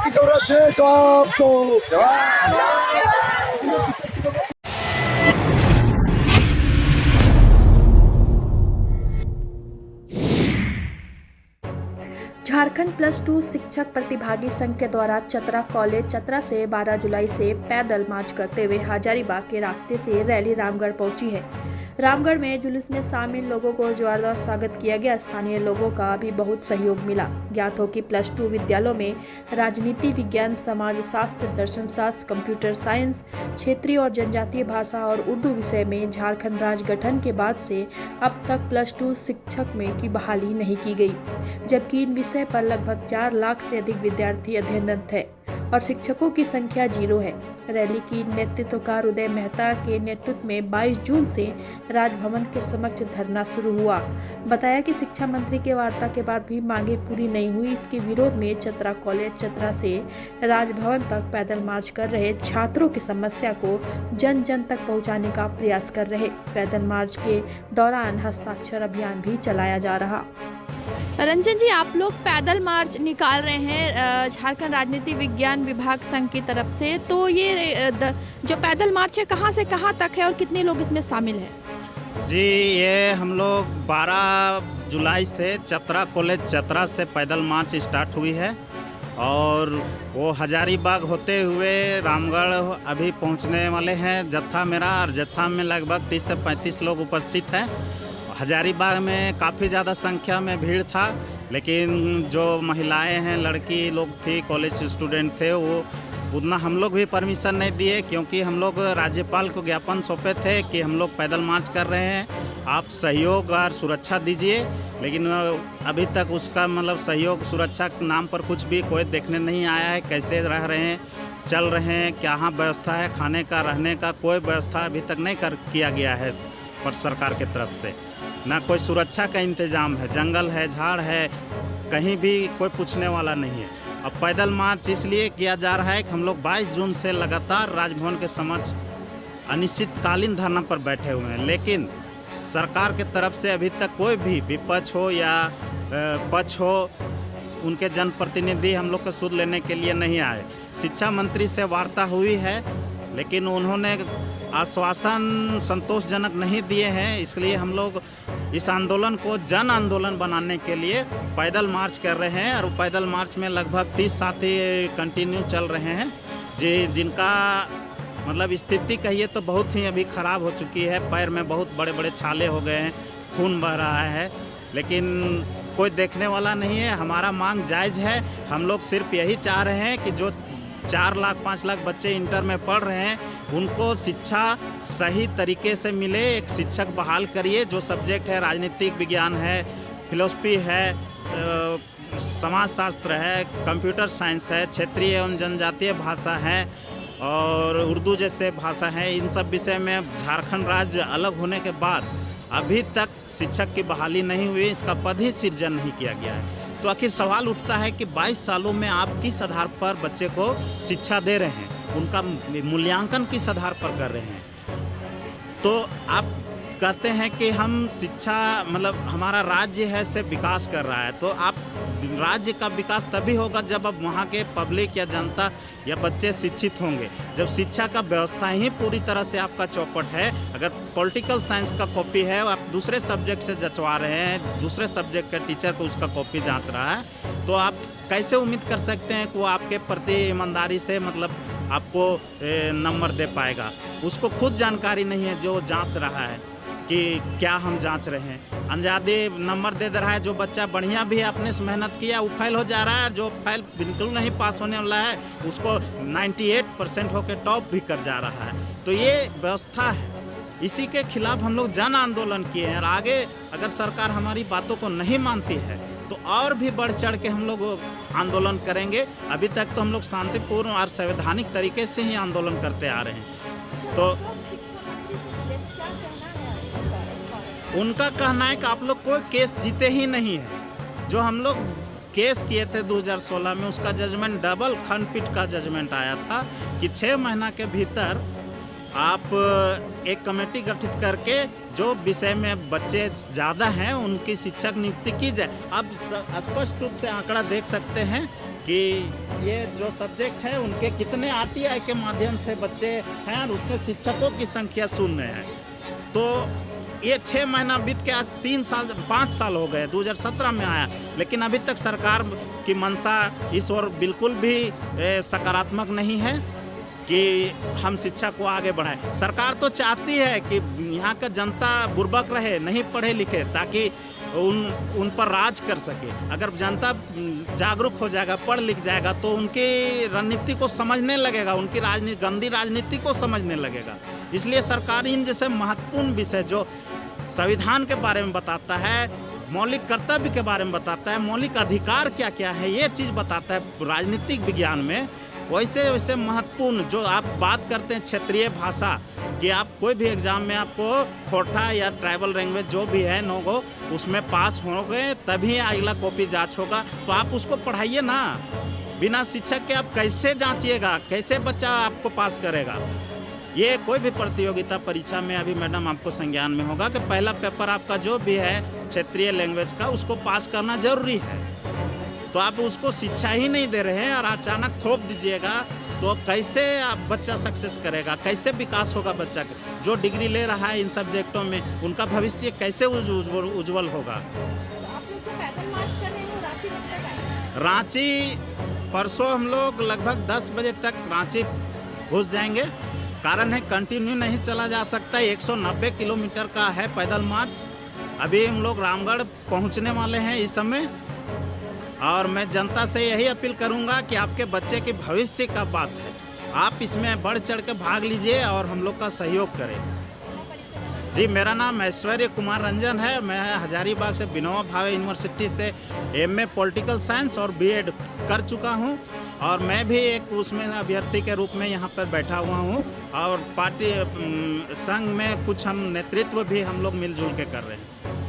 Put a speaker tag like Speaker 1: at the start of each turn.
Speaker 1: की जरूरत है जवाब दो।
Speaker 2: झारखंड +2 शिक्षक प्रतिभागी संघ के द्वारा चतरा कॉलेज चतरा से 12 जुलाई से पैदल मार्च करते हुए हजारीबाग के रास्ते से रैली रामगढ़ पहुंची है। रामगढ़ में जुलूस में शामिल लोगों को जोरदार स्वागत किया गया। स्थानीय लोगों का भी बहुत सहयोग मिला। ज्ञात हो कि +2 विद्यालयों में राजनीति विज्ञान, समाज शास्त्र, दर्शन शास्त्र, कंप्यूटर साइंस, क्षेत्रीय और जनजातीय भाषा और उर्दू विषय में झारखंड राज्य गठन के बाद से अब तक +2 शिक्षक में की बहाली नहीं की गई, जबकि इन विषय पर लगभग 4 लाख से अधिक विद्यार्थी अध्ययनरत है और शिक्षकों की संख्या 0 है। रैली की नेतृत्वकार उदय मेहता के नेतृत्व में 22 जून से राजभवन के समक्ष धरना शुरू हुआ। बताया कि शिक्षा मंत्री के वार्ता के बाद भी मांगे पूरी नहीं हुई। इसके विरोध में चतरा कॉलेज चतरा से राजभवन तक पैदल मार्च कर रहे छात्रों की समस्या को जन जन तक पहुंचाने का प्रयास कर रहे। पैदल मार्च के दौरान हस्ताक्षर अभियान भी चलाया जा रहा। रंजन जी, आप लोग पैदल मार्च निकाल रहे हैं झारखंड राजनीति विज्ञान विभाग संघ की तरफ से, तो ये जो पैदल मार्च है कहाँ से कहाँ तक है और कितने लोग इसमें शामिल हैं?
Speaker 3: जी, ये हम लोग 12 जुलाई से चतरा कॉलेज चतरा से पैदल मार्च स्टार्ट हुई है और वो हजारीबाग होते हुए रामगढ़ अभी पहुंचने वाले हैं। जत्था मेरा और जत्था में लगभग 30 से 35 लोग उपस्थित हैं। हजारीबाग में काफ़ी ज़्यादा संख्या में भीड़ था, लेकिन जो महिलाएं हैं, लड़की लोग थी, कॉलेज स्टूडेंट थे, वो उतना हम लोग भी परमिशन नहीं दिए, क्योंकि हम लोग राज्यपाल को ज्ञापन सौंपे थे कि हम लोग पैदल मार्च कर रहे हैं, आप सहयोग और सुरक्षा दीजिए। लेकिन अभी तक उसका मतलब सहयोग सुरक्षा के नाम पर कुछ भी कोई देखने नहीं आया है। कैसे रह रहे हैं, चल रहे हैं, क्या व्यवस्था है खाने का, रहने का, कोई व्यवस्था अभी तक नहीं किया गया है पर सरकार की तरफ से। ना कोई सुरक्षा का इंतजाम है, जंगल है, झाड़ है, कहीं भी कोई पूछने वाला नहीं है। अब पैदल मार्च इसलिए किया जा रहा है कि हम लोग 22 जून से लगातार राजभवन के समक्ष अनिश्चितकालीन धरना पर बैठे हुए हैं, लेकिन सरकार के तरफ से अभी तक कोई भी विपक्ष हो या पक्ष हो, उनके जनप्रतिनिधि हम लोग का सुध लेने के लिए नहीं आए। शिक्षा मंत्री से वार्ता हुई है, लेकिन उन्होंने आश्वासन संतोषजनक नहीं दिए हैं। इसलिए हम लोग इस आंदोलन को जन आंदोलन बनाने के लिए पैदल मार्च कर रहे हैं और पैदल मार्च में लगभग 30 साथी कंटिन्यू चल रहे हैं, जिनका मतलब स्थिति कहिए तो बहुत ही अभी ख़राब हो चुकी है। पैर में बहुत बड़े बड़े छाले हो गए हैं, खून बह रहा है, लेकिन कोई देखने वाला नहीं है। हमारा मांग जायज़ है। हम लोग सिर्फ यही चाह रहे हैं कि जो 4 लाख 5 लाख बच्चे इंटर में पढ़ रहे हैं, उनको शिक्षा सही तरीके से मिले। एक शिक्षक बहाल करिए। जो सब्जेक्ट है, राजनीतिक विज्ञान है, फिलोसफी है, समाजशास्त्र है, कंप्यूटर साइंस है, क्षेत्रीय एवं जनजातीय भाषा है और उर्दू जैसे भाषा है, इन सब विषय में झारखंड राज्य अलग होने के बाद अभी तक शिक्षक की बहाली नहीं हुई, इसका पद ही सृजन नहीं किया गया है। तो आखिर सवाल उठता है कि 22 सालों में आप किस आधार पर बच्चे को शिक्षा दे रहे हैं, उनका मूल्यांकन किस आधार पर कर रहे हैं। तो आप कहते हैं कि हम शिक्षा मतलब हमारा राज्य है से विकास कर रहा है, तो आप राज्य का विकास तभी होगा जब अब वहाँ के पब्लिक या जनता या बच्चे शिक्षित होंगे। जब शिक्षा का व्यवस्था ही पूरी तरह से आपका चौपट है, अगर पॉलिटिकल साइंस का कॉपी है आप दूसरे सब्जेक्ट से जचवा रहे हैं, दूसरे सब्जेक्ट के टीचर को उसका कॉपी जांच रहा है, तो आप कैसे उम्मीद कर सकते हैं कि वो आपके प्रति ईमानदारी से मतलब आपको नंबर दे पाएगा। उसको खुद जानकारी नहीं है जो जाँच रहा है कि क्या हम जांच रहे हैं। अंजादी नंबर दे रहा है। जो बच्चा बढ़िया भी अपने से मेहनत किया वो फेल हो जा रहा है, जो फेल बिल्कुल नहीं पास होने वाला है उसको 98% होकर टॉप भी कर जा रहा है। तो ये व्यवस्था है, इसी के खिलाफ हम लोग जन आंदोलन किए हैं और आगे अगर सरकार हमारी बातों को नहीं मानती है तो और भी बढ़ चढ़ के हम लोग आंदोलन करेंगे। अभी तक तो हम लोग शांतिपूर्ण और संवैधानिक तरीके से ही आंदोलन करते आ रहे हैं। तो उनका कहना है कि आप लोग कोई केस जीते ही नहीं है। जो हम लोग केस किए थे 2016 में, उसका जजमेंट डबल खंडपीठ का जजमेंट आया था कि 6 महीना के भीतर आप एक कमेटी गठित करके जो विषय में बच्चे ज़्यादा हैं उनकी शिक्षक नियुक्ति की जाए। आप स्पष्ट रूप से आंकड़ा देख सकते हैं कि ये जो सब्जेक्ट है उनके कितने आरटीआई के माध्यम से बच्चे हैं और उसमें शिक्षकों की संख्या शून्य है। तो ये 6 महीना बीत के आज 5 साल हो गए, 2017 में आया, लेकिन अभी तक सरकार की मंशा इस ओर बिल्कुल भी सकारात्मक नहीं है कि हम शिक्षा को आगे बढ़ाएं। सरकार तो चाहती है कि यहाँ का जनता बुर्बक रहे, नहीं पढ़े लिखे, ताकि उन पर राज कर सके। अगर जनता जागरूक हो जाएगा, पढ़ लिख जाएगा, तो उनकी रणनीति को समझने लगेगा, उनकी गंदी राजनीति को समझने लगेगा। इसलिए सरकार इन जैसे महत्वपूर्ण विषय जो संविधान के बारे में बताता है, मौलिक कर्तव्य के बारे में बताता है, मौलिक अधिकार क्या क्या है, ये चीज़ बताता है राजनीतिक विज्ञान में, वैसे वैसे महत्वपूर्ण जो आप बात करते हैं क्षेत्रीय भाषा कि आप कोई भी एग्ज़ाम में आपको खोटा या ट्राइबल लैंग्वेज जो भी है नोगो उसमें पास होंगे तभी अगला कॉपी जांच होगा। तो आप उसको पढ़ाइए ना, बिना शिक्षक के आप कैसे जांचिएगा, कैसे बच्चा आपको पास करेगा। ये कोई भी प्रतियोगिता परीक्षा में अभी मैडम आपको संज्ञान में होगा कि पहला पेपर आपका जो भी है क्षेत्रीय लैंग्वेज का उसको पास करना जरूरी है। तो आप उसको शिक्षा ही नहीं दे रहे हैं और अचानक थोप दीजिएगा तो कैसे आप बच्चा सक्सेस करेगा, कैसे विकास होगा बच्चा का? जो डिग्री ले रहा है इन सब्जेक्टों में उनका भविष्य कैसे उज्जवल होगा।
Speaker 4: तो आप लोग जो पैदल मार्च कर रहे हैं वो रांची कब तक आएंगे?
Speaker 3: रांची परसों हम लोग लगभग 10 बजे तक रांची घुस जाएंगे। कारण है कंटिन्यू नहीं चला जा सकता, 190 किलोमीटर का है पैदल मार्च। अभी हम लोग रामगढ़ पहुंचने वाले हैं इस समय, और मैं जनता से यही अपील करूंगा कि आपके बच्चे के भविष्य का बात है, आप इसमें बढ़ चढ़ के भाग लीजिए और हम लोग का सहयोग करें। जी, मेरा नाम ऐश्वर्य कुमार रंजन है। मैं हजारीबाग से विनोबा भावे यूनिवर्सिटी से एमए पॉलिटिकल साइंस और बीएड कर चुका हूं, और मैं भी एक उसमें अभ्यर्थी के रूप में यहाँ पर बैठा हुआ हूं, और पार्टी संघ में कुछ हम नेतृत्व भी हम लोग मिलजुल के कर रहे हैं।